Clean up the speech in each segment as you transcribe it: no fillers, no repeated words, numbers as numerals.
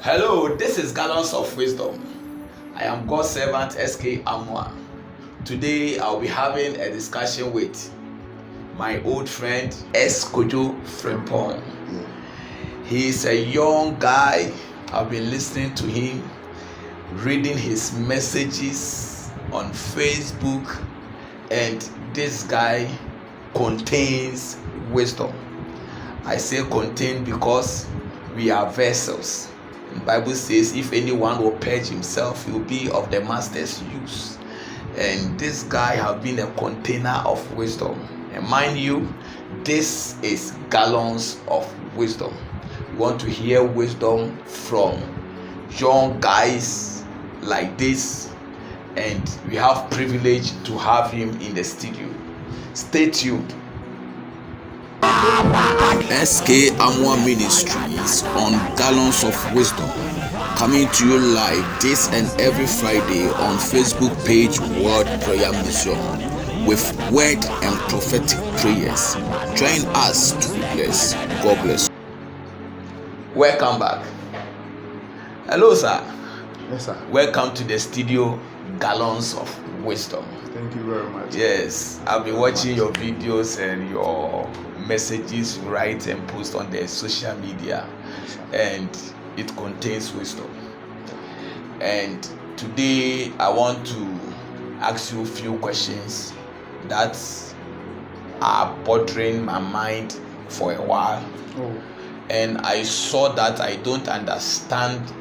Hello, this is Gallons of Wisdom. I am God's servant S KoJo. Today I'll be having a discussion with my old friend S KoJo FRIMPONG. He is a young guy. I've been listening to him, reading his messages on Facebook, and this guy contains wisdom. I say contain because we are vessels. The Bible says if anyone will purge himself, he will be of the master's use. And this guy has been a container of wisdom. And mind you, this is Gallons of Wisdom. We want to hear wisdom from young guys like this, and we have privilege to have him in the studio. Stay tuned. S KoJo Ministries on Gallons of Wisdom, coming to you live this and every Friday on Facebook page World Prayer Mission with word and prophetic prayers. Join us to be blessed. God bless. Welcome back. Hello, sir. Yes, sir. Welcome to the studio, Gallons of Wisdom. Thank you very much. Yes, I've been watching your videos and your messages you write and post on the social media, and it contains wisdom. And today I want to ask you a few questions that are bothering my mind for a while. And I saw that I don't understand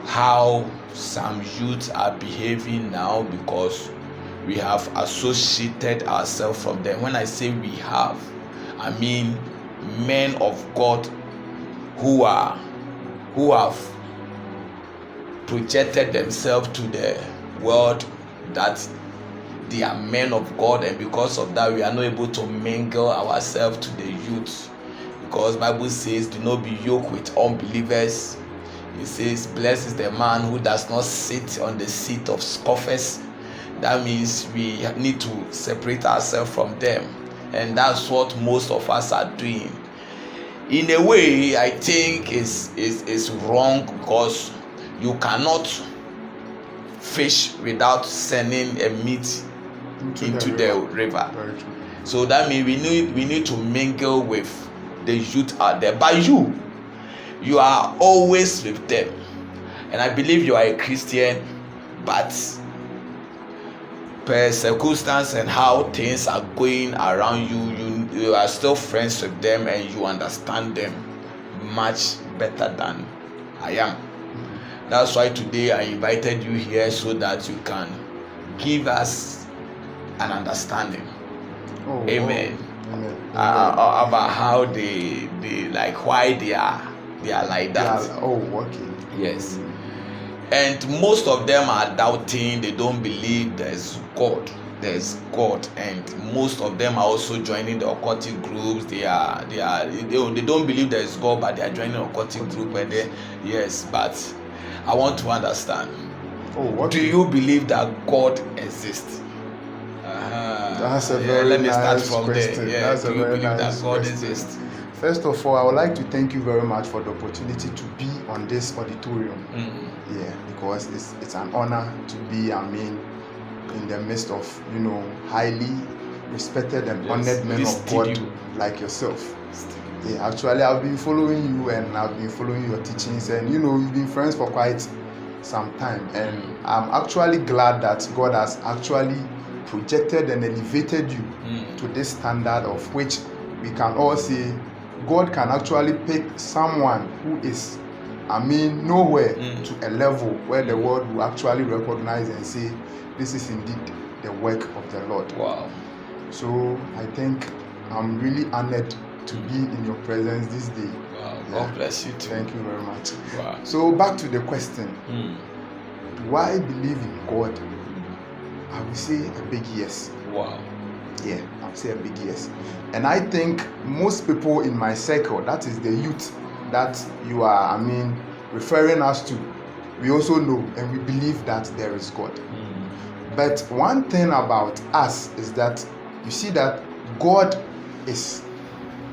how some youth are behaving now, because we have associated ourselves from them. When I say we have, I mean men of God who have projected themselves to the world that they are men of God, and because of that we are not able to mingle ourselves to the youth, because Bible says do not be yoked with unbelievers. It says blessed is the man who does not sit on the seat of scoffers. That means we need to separate ourselves from them, and that's what most of us are doing. In a way, I think is wrong, because you cannot fish without sending a meat into the river. So that means we need to mingle with the youth out there. But you are always with them, and I believe you are a Christian, but per circumstance and how things are going around you are still friends with them, and you understand them much better than I am. That's why today I invited you here, so that you can give us an understanding. Amen. About how they like, why they are like that. Okay. Yes. And most of them are doubting. They don't believe there's God. And most of them are also joining the occultic groups. They don't believe there's God, but they are joining the occultic group. And yes, but I want to understand. Do you believe that God exists? That's a very let me nice start from question. there. That's do you believe that God exists? First of all, I would like to thank you very much for the opportunity to be on this auditorium. Because it's an honor to be, in the midst of, highly respected and honored men of God like yourself. Actually, I've been following you, and I've been following your teachings, and you've been friends for quite some time, and I'm actually glad that God has actually projected and elevated you to this standard, of which we can all say God can actually pick someone who is nowhere to a level where the world will actually recognize and say this is indeed the work of the Lord. Wow. So I think I'm really honored to be in your presence this day. Wow. God bless you too. Thank you very much. Wow. So back to the question. Do I believe in God? I would say a big yes. Wow. Yeah, I would say a big yes. And I think most people in my circle, that is the youth that you are, referring us to, we also know and we believe that there is God. But one thing about us is that you see that God is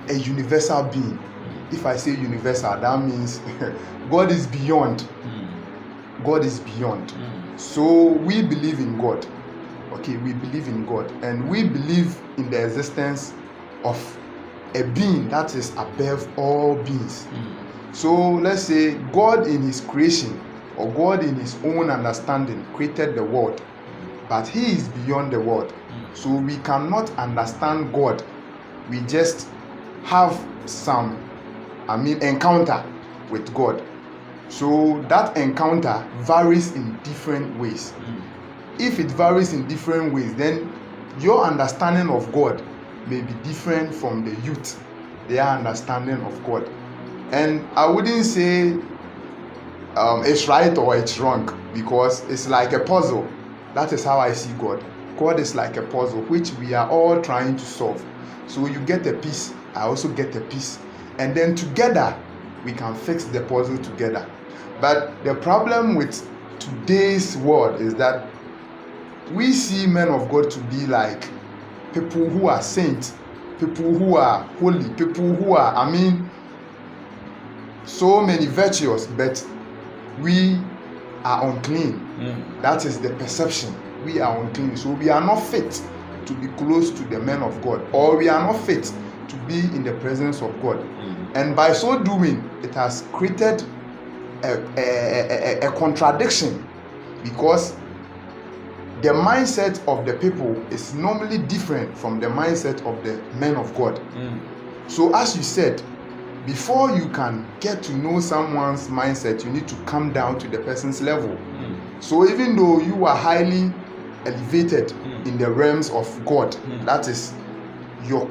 a universal being. if I say universal, that means God is beyond. God is beyond. So we believe in God. Okay, we believe in God, and we believe in the existence of a being that is above all beings. So let's say God in his creation, or God in his own understanding, created the world, but he is beyond the world. So we cannot understand God. We just have some encounter with God. So that encounter varies in different ways. If it varies in different ways, then your understanding of God may be different from the youth, their understanding of God. And I wouldn't say it's right or it's wrong, because it's like a puzzle. That is how I see God. God is like a puzzle which we are all trying to solve. So you get a piece, I also get a piece, and then together we can fix the puzzle together. But the problem with today's world is that we see men of God to be like people who are saints, people who are holy, people who are, so many virtuous, but we are unclean. That is the perception. We are unclean. So we are not fit to be close to the men of God, or we are not fit to be in the presence of God. And by so doing, it has created a contradiction, because the mindset of the people is normally different from the mindset of the men of God. So as you said, before you can get to know someone's mindset, you need to come down to the person's level. So even though you are highly elevated in the realms of God, that is your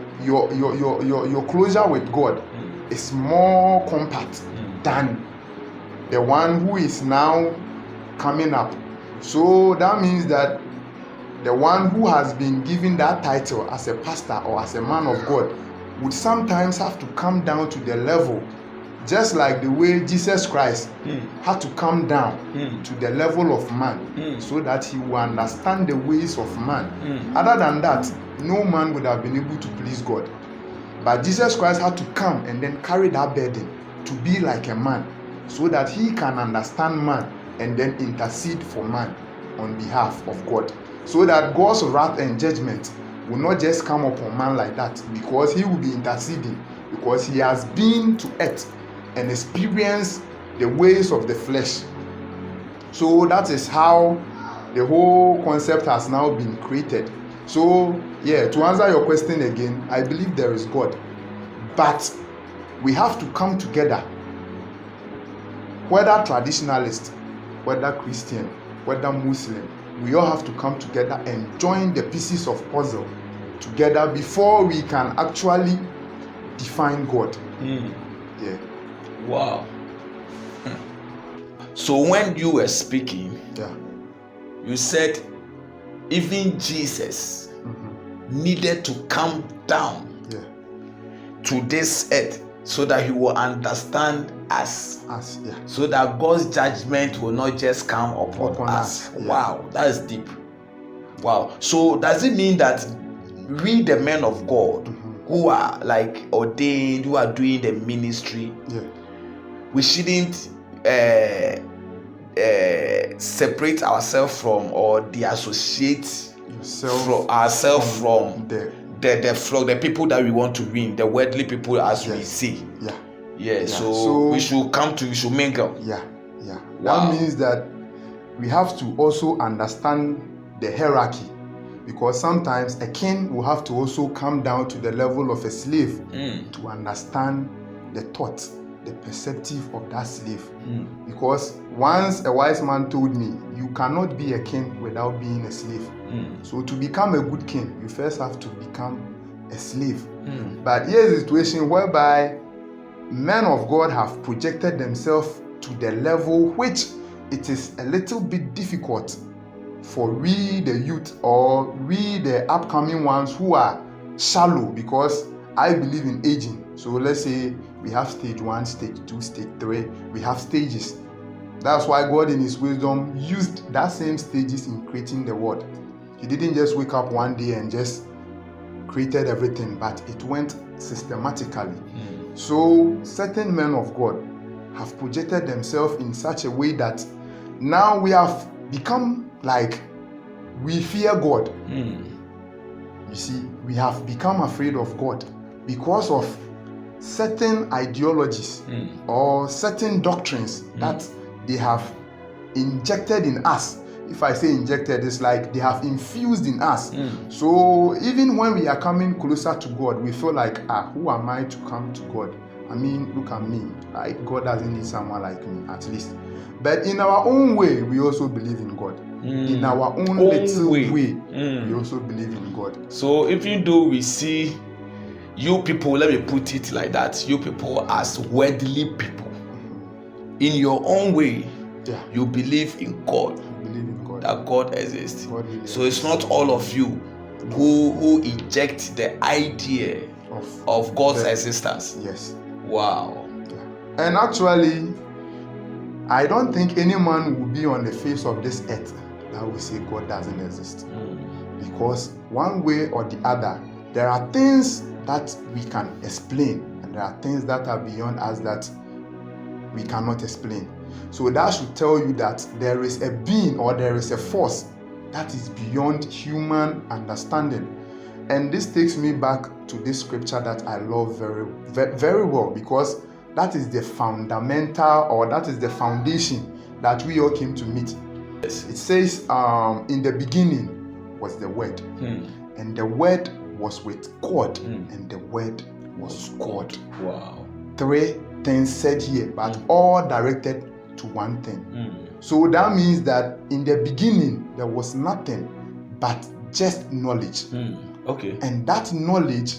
closure with God is more compact than the one who is now coming up. So that means that the one who has been given that title as a pastor or as a man of God would sometimes have to come down to the level, just like the way Jesus Christ had to come down to the level of man, so that he will understand the ways of man. Other than that, no man would have been able to please God. But Jesus Christ had to come and then carry that burden to be like a man, so that he can understand man and then intercede for man on behalf of God, so that God's wrath and judgment will not just come upon man like that, because he will be interceding, because he has been to earth and experienced the ways of the flesh. So that is how the whole concept has now been created. So to answer your question again, I believe there is God, but we have to come together, whether traditionalist, whether Christian, whether Muslim. We all have to come together and join the pieces of puzzle together before we can actually define God. Wow. So when you were speaking, you said even Jesus needed to come down to this earth so that he will understand us, so that God's judgment will not just come upon us. Wow, that is deep. Wow. So does it mean that we, the men of God, who are like ordained, who are doing the ministry, we shouldn't separate ourselves from, or deassociate ourselves from the people that we want to win, the worldly people, as we see. So we should mingle. That means that we have to also understand the hierarchy, because sometimes a king will have to also come down to the level of a slave to understand the thought, the perspective of that slave. Because once a wise man told me, you cannot be a king without being a slave. So to become a good king, you first have to become a slave. But here's a situation whereby men of God have projected themselves to the level which it is a little bit difficult for we the youth, or we the upcoming ones who are shallow, because I believe in aging. So let's say we have stage 1, stage 2, stage 3, we have stages. That's why God in his wisdom used that same stages in creating the world. He didn't just wake up one day and just created everything, but it went systematically. So certain men of God have projected themselves in such a way that now we have become like we fear God. You see, we have become afraid of God because of certain ideologies or certain doctrines that they have injected in us. If I say injected, it's like they have infused in us. So even when we are coming closer to God, we feel like, who am I to come to God? I mean, look at me. Like, God doesn't need someone like me, at least. But in our own way, we also believe in God. In our own little way, we also believe in God. So even though we see you people, let me put it like that, you people as worldly people, in your own way, you believe in God. That God exists. So it's not all of you who inject the idea of God's existence. Yes. Wow. Yeah. And actually, I don't think any man will be on the face of this earth that will say God doesn't exist. Because one way or the other, there are things that we can explain, and there are things that are beyond us that we cannot explain. So that should tell you that there is a being or there is a force that is beyond human understanding. And this takes me back to this scripture that I love very, very well, because that is the fundamental, or that is the foundation that we all came to meet. Yes. It says, in the beginning was the Word, and the Word was with God, and the Word was God. Wow. 3 things said here, but all directed to one thing. So that means that in the beginning there was nothing but just knowledge. Okay. And that knowledge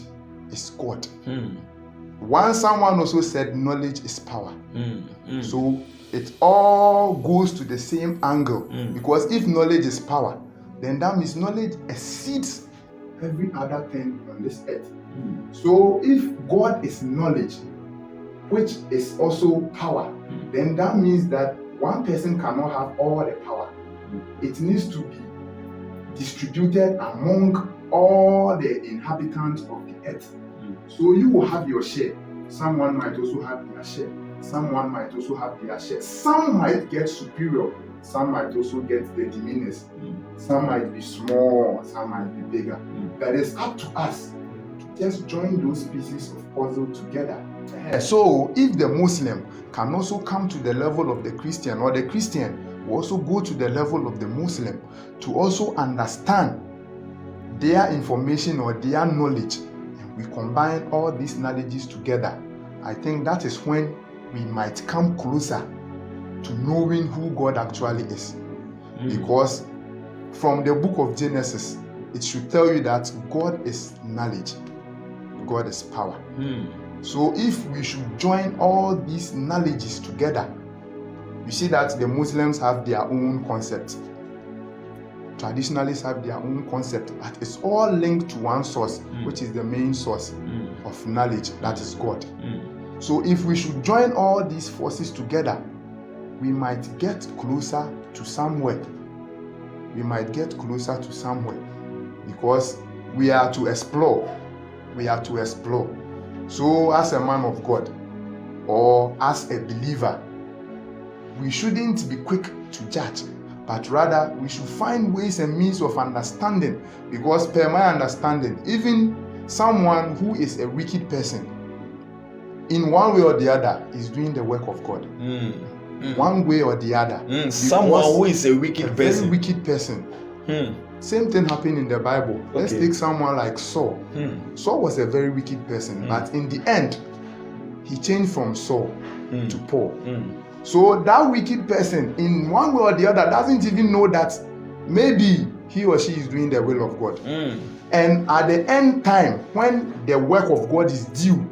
is God. Once someone also said knowledge is power. So it all goes to the same angle, because if knowledge is power, then that means knowledge exceeds every other thing on this earth. So if God is knowledge, which is also power, then that means that one person cannot have all the power. It needs to be distributed among all the inhabitants of the earth. So you will have your share. Someone might also have their share. Someone might also have their share. Some might get superior. Some might also get the diminished. Some might be small. Some might be bigger. But it's up to us to just join those pieces of puzzle together. So if the Muslim can also come to the level of the Christian, or the Christian will also go to the level of the Muslim to also understand their information or their knowledge, and we combine all these knowledges together, I think that is when we might come closer to knowing who God actually is. Because from the book of Genesis, it should tell you that God is knowledge, God is power. So if we should join all these knowledges together, you see that the Muslims have their own concept, traditionalists have their own concept, but it's all linked to one source, which is the main source of knowledge, that is God. So if we should join all these forces together, we might get closer to somewhere. We might get closer to somewhere, because we are to explore. We are to explore. So as a man of God, or as a believer, we shouldn't be quick to judge, but rather we should find ways and means of understanding, because per my understanding, even someone who is a wicked person, in one way or the other, is doing the work of God. One way or the other. Someone who is a wicked person. Very wicked person. Same thing happened in the Bible. Let's take someone like Saul. Saul was a very wicked person, but in the end, he changed from Saul to Paul. So that wicked person, in one way or the other, doesn't even know that maybe he or she is doing the will of God. And at the end time, when the work of God is due,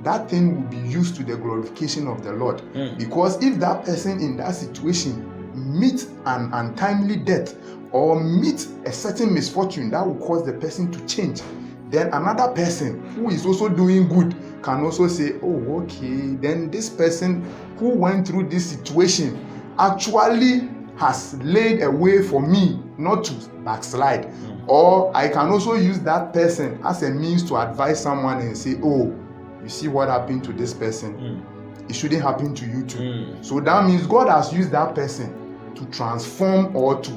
that thing will be used to the glorification of the Lord. Because if that person in that situation meets an untimely death, or meet a certain misfortune that will cause the person to change, then another person who is also doing good can also say, oh, okay, then this person who went through this situation actually has laid a way for me not to backslide. Or I can also use that person as a means to advise someone and say, oh, you see what happened to this person, it shouldn't happen to you too. So that means God has used that person to transform or to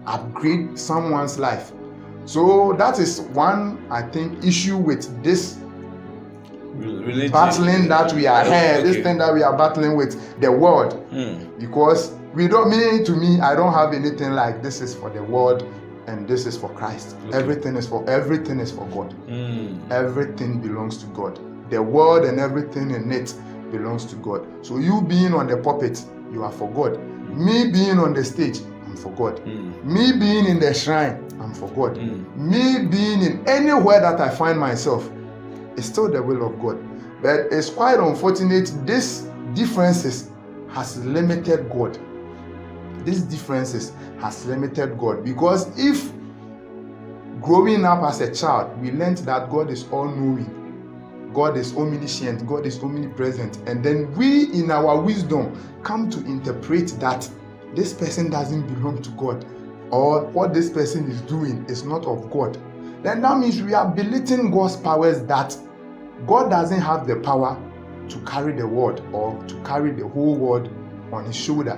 upgrade someone's life. So that is one, I think, issue with this religion, battling that we are here, this thing that we are battling with the world. Because we don't, me, I don't have anything like this is for the world and this is for Christ. Everything is for God. Everything belongs to God. The world and everything in it belongs to God. So you being on the pulpit, you are for God. Me being on the stage, I'm for God. Me being in the shrine, I'm for God. Me being in anywhere that I find myself, it's still the will of God. But it's quite unfortunate, these differences has limited God. These differences has limited God, because if growing up as a child, we learned that God is all-knowing, God is omniscient, God is omnipresent, and then we in our wisdom come to interpret that this person doesn't belong to God, or what this person is doing is not of God, then that means we are belittling God's powers, that God doesn't have the power to carry the world or to carry the whole world on his shoulder.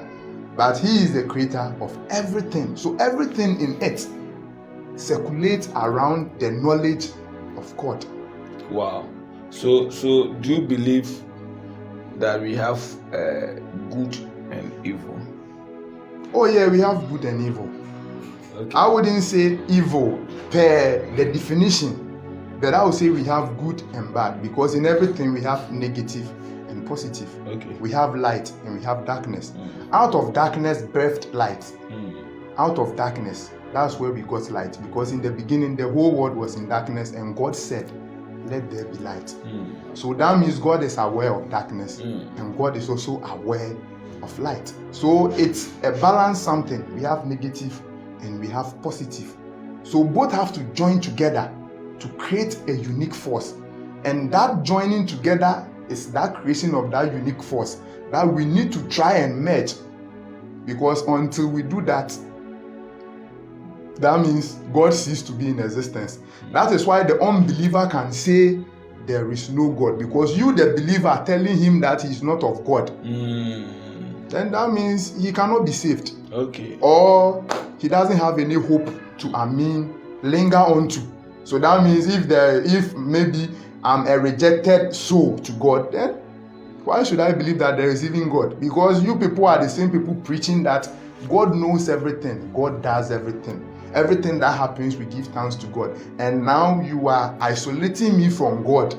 But he is the creator of everything. So everything in it circulates around the knowledge of God. Wow. So do you believe that we have good and evil? Oh yeah, we have good and evil. Okay. I wouldn't say evil per the definition, but I would say we have good and bad, because in everything we have negative and positive. Okay. We have light and we have darkness. Out of darkness birthed light. Out of darkness, that's where we got light, because in the beginning the whole world was in darkness and God said, let there be light. So that means God is aware of darkness and God is also aware of light. So it's a balance something. We have negative and we have positive. So both have to join together to create a unique force. And that joining together is that creation of that unique force that we need to try and merge. Because until we do that, that means God ceases to be in existence. That is why the unbeliever can say there is no God, because you, the believer, are telling him that he is not of God. Then that means he cannot be saved. Okay. Or he doesn't have any hope to linger on to. So that means if maybe I'm a rejected soul to God, then why should I believe that there is even God? Because you people are the same people preaching that God knows everything, God does everything. Everything that happens, we give thanks to God. And now you are isolating me from God.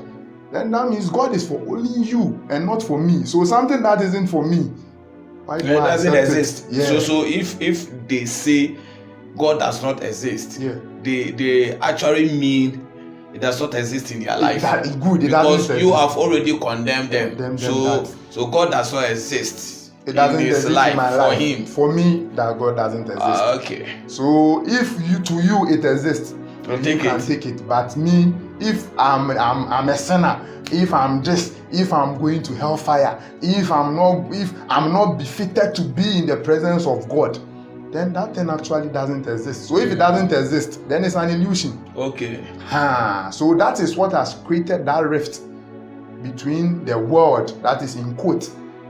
Then that means God is for only you and not for me. So something that isn't for me, why do I doesn't exist? Yeah. So if they say God does not exist, they actually mean it does not exist in their life. That is good. Because you have already condemned them. So God does not exist. It doesn't in his exist life in my for life. him. For me, that God doesn't exist. Okay. So if to you it exists, you can take it. But me, if I'm a sinner, if I'm going to hellfire, if I'm not befitted to be in the presence of God, then that thing actually doesn't exist. So if it doesn't exist, then it's an illusion. Okay. So that is what has created that rift between the world, that is in quote,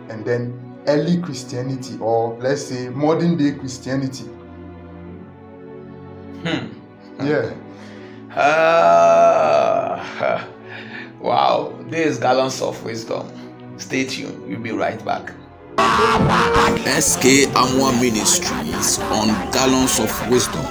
and then early Christianity, or let's say modern day Christianity. Yeah. Wow, this is Gallons of Wisdom. Stay tuned, we'll be right back. SK Ministries on Gallons of Wisdom,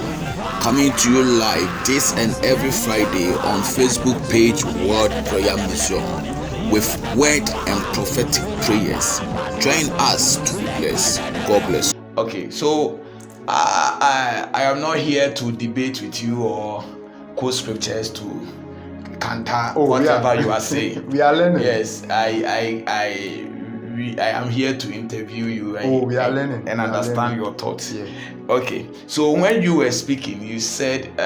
coming to you live this and every Friday on Facebook page World Prayer Museum with word and prophetic prayers. Join us to be blessed. God bless. Okay, so I am not here to debate with you or quote scriptures to counter whatever you are saying. We are learning. Yes, I am here to interview you and, we are learning. And understand your thoughts. Yeah. Okay, so when you were speaking, you said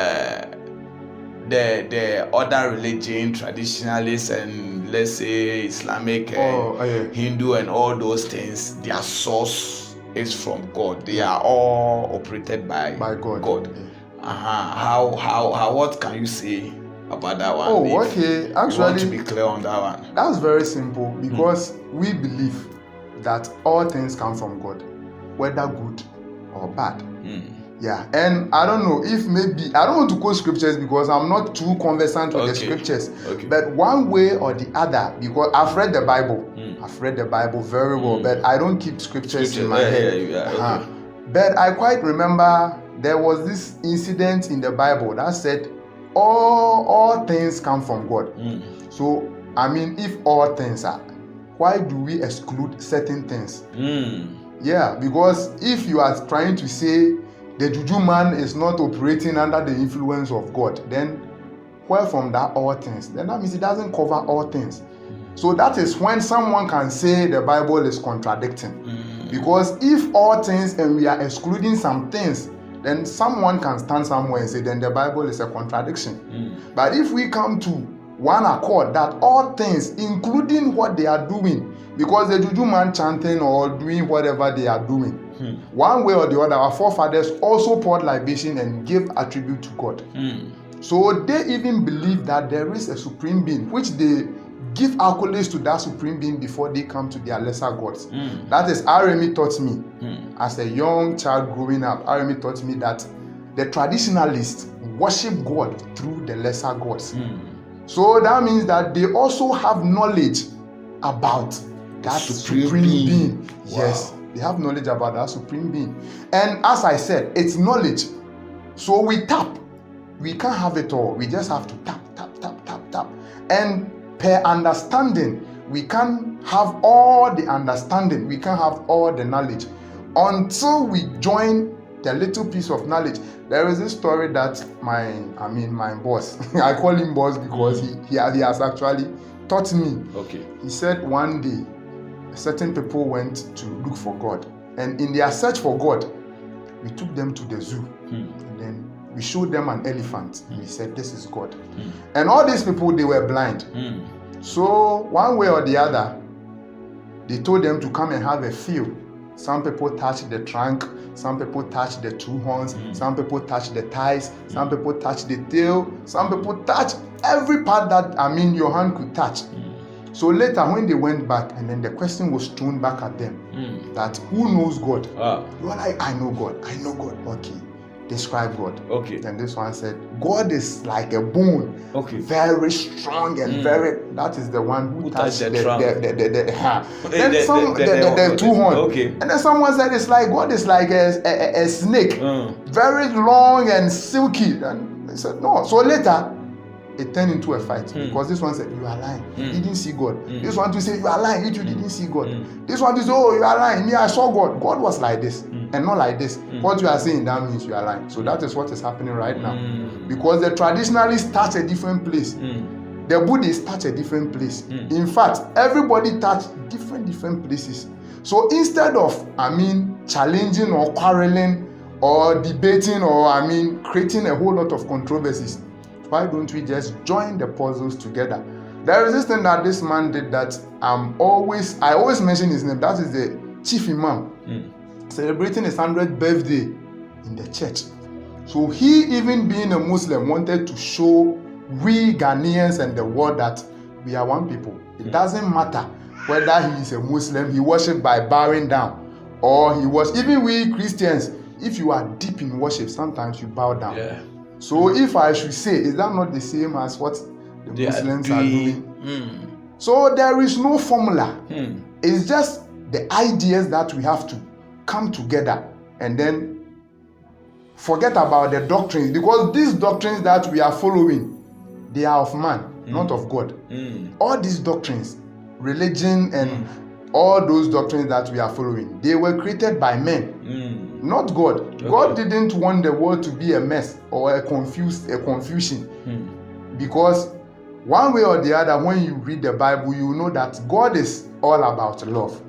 the other religion, traditionalists, and let's say Islamic, Hindu, and all those things, their source is from God. They are all operated by God. Yeah. How what can you say about that one. Oh, okay. Actually, you want to be clear on that one. That's very simple because we believe that all things come from God, whether good or bad. Yeah, and I don't know if maybe I don't want to quote scriptures because I'm not too conversant with the scriptures. But one way or the other, because I've read the Bible, I've read the Bible very well, but I don't keep scriptures in my head. But I quite remember there was this incident in the Bible that said all things come from God. So I mean, if all things are, why do we exclude certain things? Yeah, because if you are trying to say the juju man is not operating under the influence of God, then where from that all things? Then that means it doesn't cover all things. So that is when someone can say the Bible is contradicting. Because if all things and we are excluding some things, then someone can stand somewhere and say then the Bible is a contradiction. But if we come to one accord that all things, including what they are doing, because the juju man chanting or doing whatever they are doing, one way or the other, our forefathers also poured libation and gave attribute to God. So they even believe that there is a supreme being, which they give accolades to that supreme being before they come to their lesser gods. That is, Aremi taught me as a young child growing up. Aremi taught me that the traditionalists worship God through the lesser gods. So that means that they also have knowledge about that supreme being. Wow. Yes, they have knowledge about that supreme being. And as I said, it's knowledge. So we tap. We can't have it all. We just have to tap, tap, tap, tap, tap. And per understanding, we can't have all the understanding. We can't have all the knowledge until we join the little piece of knowledge. There is this story that my boss, I call him boss because he has actually taught me. He said one day, certain people went to look for God. And in their search for God, we took them to the zoo. And then we showed them an elephant. And we said, this is God. And all these people, they were blind. So one way or the other, they told them to come and have a feel. Some people touched the trunk, some people touched the two horns, some people touched the thighs, some people touched the tail, some people touched every part that your hand could touch. So later when they went back and then the question was thrown back at them, that who knows God? You are like, I know God. Okay, describe God. Then this one said, God is like a bone, very strong and very. That is the one who touched the two horns. And then someone said it's like God is like a snake, very long and silky. And they said no. So later it turned into a fight because this one said you are lying, you didn't see God. This one to say you are lying, you didn't see God. This one to say you are lying, me I saw God. God was like this and not like this. What you are saying, that means you are lying. So that is what is happening right now, because the traditionalists touch a different place, the Buddhists touch a different place. In fact, everybody touch different places. So instead of challenging or quarreling or debating or creating a whole lot of controversies, why don't we just join the puzzles together? There is this thing that this man did that I always mention his name. That is the chief imam, celebrating his 100th birthday in the church. So he, even being a Muslim, wanted to show we Ghanaians and the world that we are one people. It doesn't matter whether he is a Muslim, he worships by bowing down, or he was, even we Christians, if you are deep in worship, sometimes you bow down. So if I should say, is that not the same as what the Muslims are doing? So there is no formula. It's just the ideas that we have to come together and then forget about the doctrines, because these doctrines that we are following, they are of man, not of God. All these doctrines, religion and all those doctrines that we are following, they were created by men, not God. God didn't want the world to be a mess or a confusion. Because one way or the other, when you read the Bible, you know that God is all about love.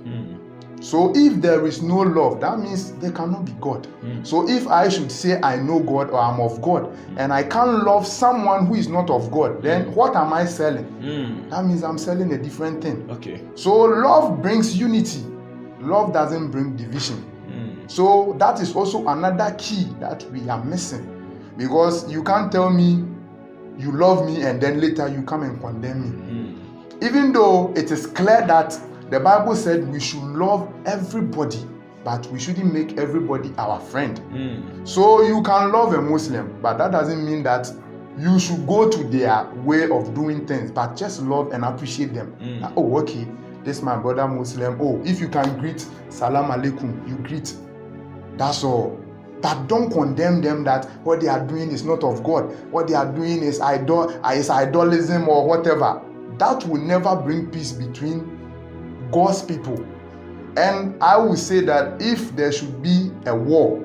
So if there is no love, that means there cannot be God. So if I should say I know God or I'm of God, and I can't love someone who is not of God, then what am I selling? That means I'm selling a different thing. So love brings unity. Love doesn't bring division. So that is also another key that we are missing. Because you can't tell me you love me and then later you come and condemn me. Even though it is clear that the Bible said we should love everybody, but we shouldn't make everybody our friend. So you can love a Muslim, but that doesn't mean that you should go to their way of doing things, but just love and appreciate them. Like, oh, okay, this is my brother Muslim. Oh, if you can greet, salam alaikum, you greet. That's all. But don't condemn them that what they are doing is not of God. What they are doing is idolism or whatever. That will never bring peace between God's people. And I will say that if there should be a war,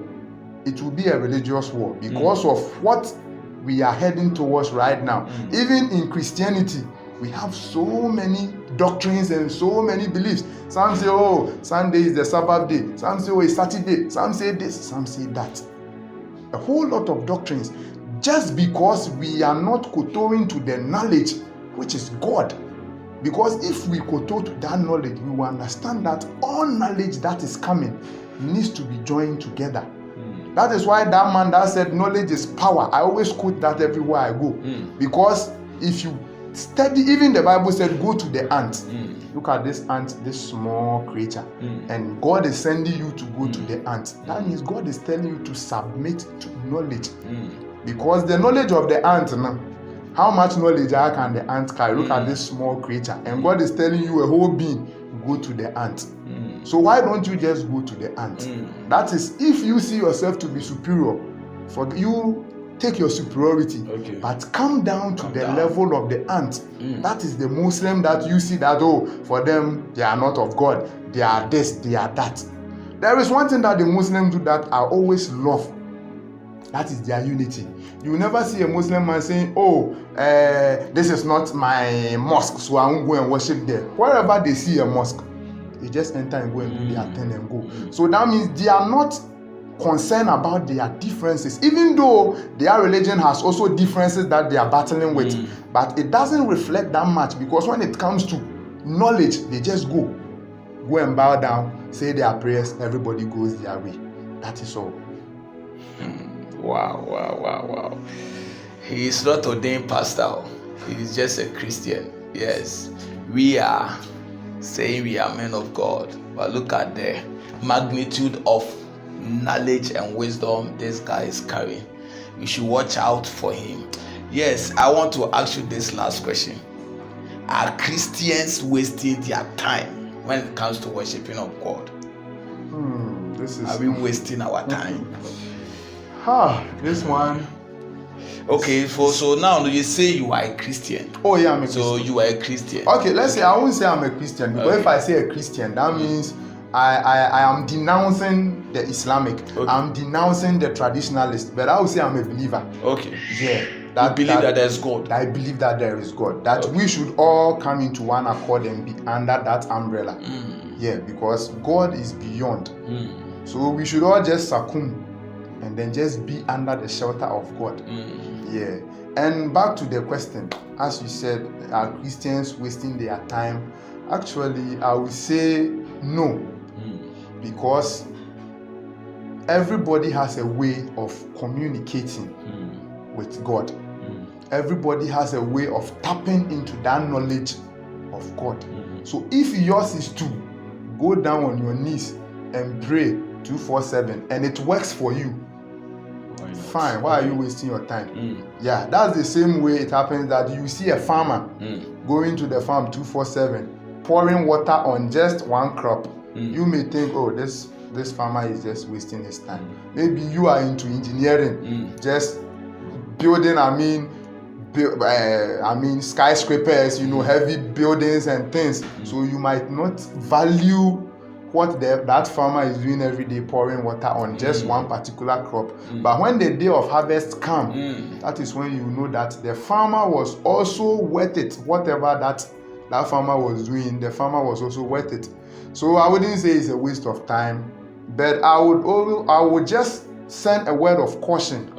it will be a religious war because of what we are heading towards right now. Even in Christianity, we have so many doctrines and so many beliefs. Some say, oh, Sunday is the Sabbath day. Some say, oh, it's Saturday. Some say this, some say that. A whole lot of doctrines. Just because we are not kowtowing to the knowledge, which is God. Because if we kowtow to that knowledge, we will understand that all knowledge that is coming needs to be joined together. That is why that man that said knowledge is power. I always quote that everywhere I go. Because if you study, even the Bible said, go to the ant. Look at this ant, this small creature. And God is sending you to go to the ant. That means God is telling you to submit to knowledge. Because the knowledge of the ant, now, how much knowledge can the ant carry? Look at this small creature. And God is telling you a whole being, go to the ant. So why don't you just go to the ant? That is, if you see yourself to be superior, for you take your superiority, but come down to the level of the ant. That is the Muslim that you see that, oh, for them, they are not of God. They are this, they are that. There is one thing that the Muslims do that I always love. That is their unity. You will never see a Muslim man saying, oh, this is not my mosque, so I won't go and worship there. Wherever they see a mosque, they just enter and go and do their thing and go. So that means they are not concerned about their differences, even though their religion has also differences that they are battling with. But it doesn't reflect that much, because when it comes to knowledge, they just go and bow down, say their prayers, everybody goes their way. That is all. Wow. He is not ordained pastor. He is just a Christian. Yes, we are saying we are men of God, but look at the magnitude of knowledge and wisdom this guy is carrying. You should watch out for him. Yes, I want to ask you this last question. Are Christians wasting their time when it comes to worshiping of God? Are we wasting our time? This one. Okay, so now you say you are a Christian. Oh yeah, I'm a Christian. So you are a Christian. Okay, let's say I won't say I'm a Christian, because if I say a Christian, that means I am denouncing the Islamic. I'm denouncing the traditionalist. But I will say I'm a believer. Okay. Yeah. I believe that there is God. I believe that there is God. That we should all come into one accord and be under that umbrella. Yeah, because God is beyond. So we should all just succumb and then just be under the shelter of God. Yeah. And back to the question, as you said, are Christians wasting their time? Actually, I would say no. Because everybody has a way of communicating with God. Everybody has a way of tapping into that knowledge of God. So if yours is to go down on your knees and pray 24/7 and it works for you, fine. Why are you wasting your time? Yeah, that's the same way it happens that you see a farmer going to the farm 24/7, pouring water on just one crop. You may think, oh, this farmer is just wasting his time. Maybe you are into engineering, just building, skyscrapers, heavy buildings and things. So you might not value what that farmer is doing every day, pouring water on just one particular crop. But when the day of harvest comes, that is when you know that the farmer was also worth it. Whatever that farmer was doing, the farmer was also worth it. So I wouldn't say it's a waste of time, but I would just send a word of caution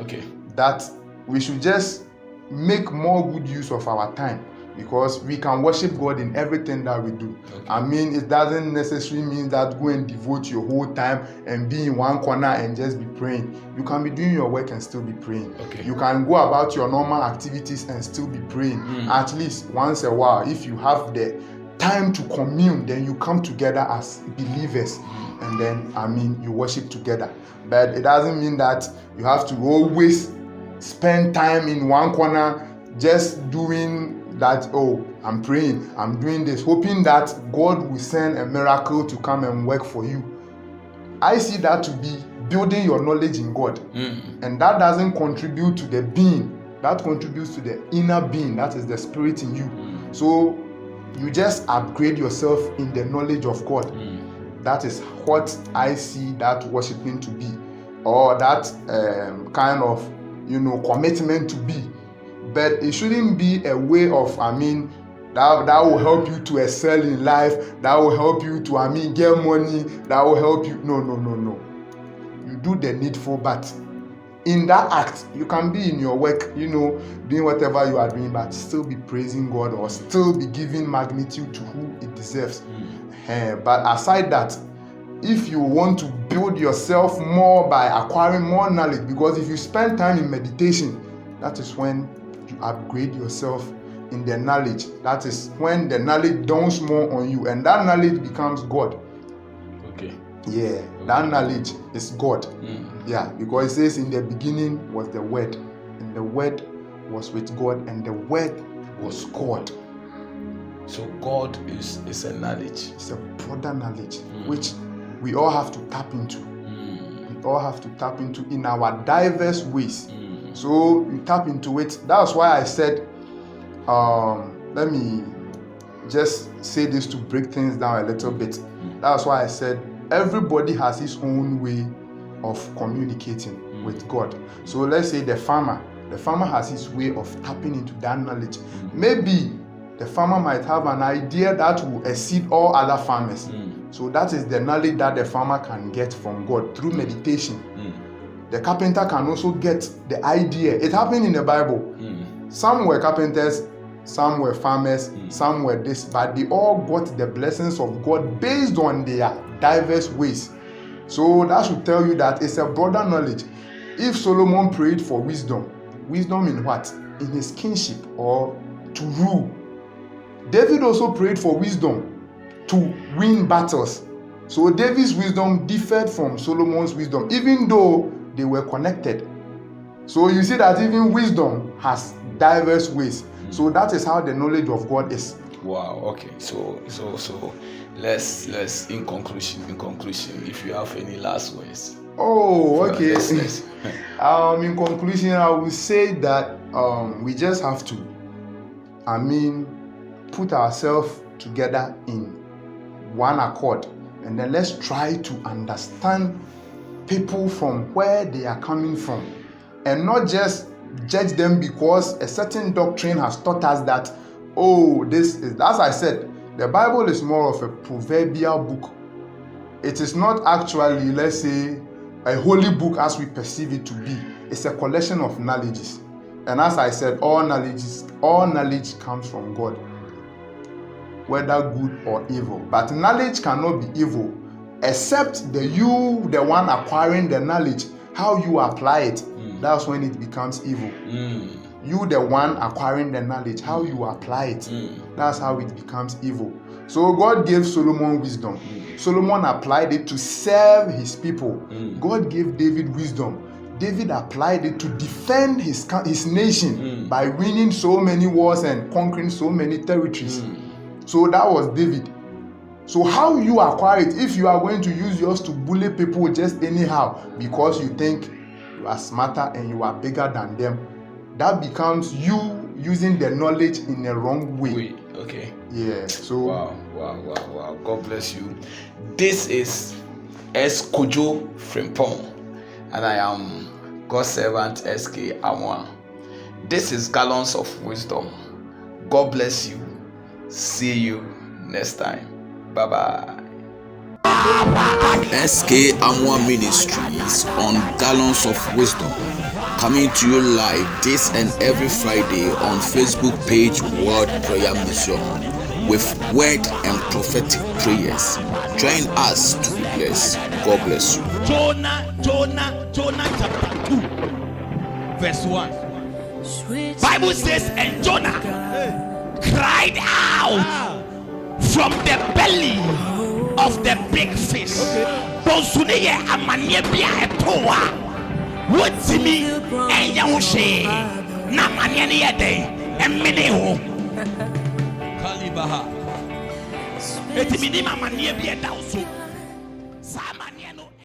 that we should just make more good use of our time. because we can worship God in everything that we do. Okay. I mean, it doesn't necessarily mean that go and devote your whole time and be in one corner and just be praying. You can be doing your work and still be praying. Okay. You can go about your normal activities and still be praying. At least once a while, if you have the time to commune, then you come together as believers, and then you worship together. But it doesn't mean that you have to always spend time in one corner just doing that. Oh, I'm praying, I'm doing this, hoping that God will send a miracle to come and work for you. I see that to be building your knowledge in God, and that doesn't contribute to the being, that contributes to the inner being, that is the spirit in you. So you just upgrade yourself in the knowledge of God. That is what I see that worshiping to be, or that kind of commitment to be. But it shouldn't be a way of that will help you to excel in life, that will help you to get money, that will help you. No. You do the needful, but in that act, you can be in your work, doing whatever you are doing, but still be praising God, or still be giving magnitude to who it deserves. But aside that, if you want to build yourself more by acquiring more knowledge, because if you spend time in meditation, that is when you upgrade yourself in the knowledge. That is when the knowledge dawns more on you, and that knowledge becomes God. Okay. Yeah, that knowledge is God. Yeah, because it says in the beginning was the Word, and the Word was with God, and the Word was God. So God is a knowledge. It's a broader knowledge, which we all have to tap into. We all have to tap into in our diverse ways. So you tap into it. That's why I said, let me just say this to break things down a little bit. That's why I said everybody has his own way of communicating with God. So let's say the farmer has his way of tapping into that knowledge. Maybe the farmer might have an idea that will exceed all other farmers. So that is the knowledge that the farmer can get from God through meditation. The carpenter can also get the idea. It happened in the Bible. Some were carpenters, some were farmers, some were this, but they all got the blessings of God based on their diverse ways. So that should tell you that it's a broader knowledge. If Solomon prayed for wisdom in what? In his kingship, or to rule. David also prayed for wisdom to win battles. So David's wisdom differed from Solomon's wisdom, even though they were connected. So you see that even wisdom has diverse ways. So that is how the knowledge of God is. Wow. Okay. So let's in conclusion, if you have any last words. Oh, okay. In conclusion, I will say that we just have to, put ourselves together in one accord, and then let's try to understand people from where they are coming from, and not just judge them because a certain doctrine has taught us that, this is, as I said, the Bible is more of a proverbial book. It is not actually, let's say, a holy book as we perceive it to be. It's a collection of knowledges. And as I said, all knowledge comes from God, whether good or evil. But knowledge cannot be evil, except the one acquiring the knowledge, how you apply it. That's when it becomes evil. You, the one acquiring the knowledge, how you apply it, that's how it becomes evil. So God gave Solomon wisdom. Solomon applied it to serve his people. God gave David wisdom. David applied it to defend his nation by winning so many wars and conquering so many territories. So that was David. So how you acquire it, if you are going to use yours to bully people just anyhow because you think you are smarter and you are bigger than them, that becomes you using the knowledge in a wrong way. Okay. Yeah. So wow. God bless you. This is S KoJo FRIMPONG, and I am God's servant SK Amwa. This is Gallons of Wisdom. God bless you. See you next time. Bye-bye. SK Amwa Ministries on Gallons of Wisdom. coming to you live this and every Friday on Facebook page World Prayer Mission with word and prophetic prayers. Join us to be blessed. God bless you. Jonah chapter 2 verse 1. Bible says, and Jonah cried out from the belly of the big fish. Bonsuniye amanye bia etowa. Wotimi enya wo hwe. Na manye ne yede emene ho. Kalibaha. Etimi ni amanye bia da so.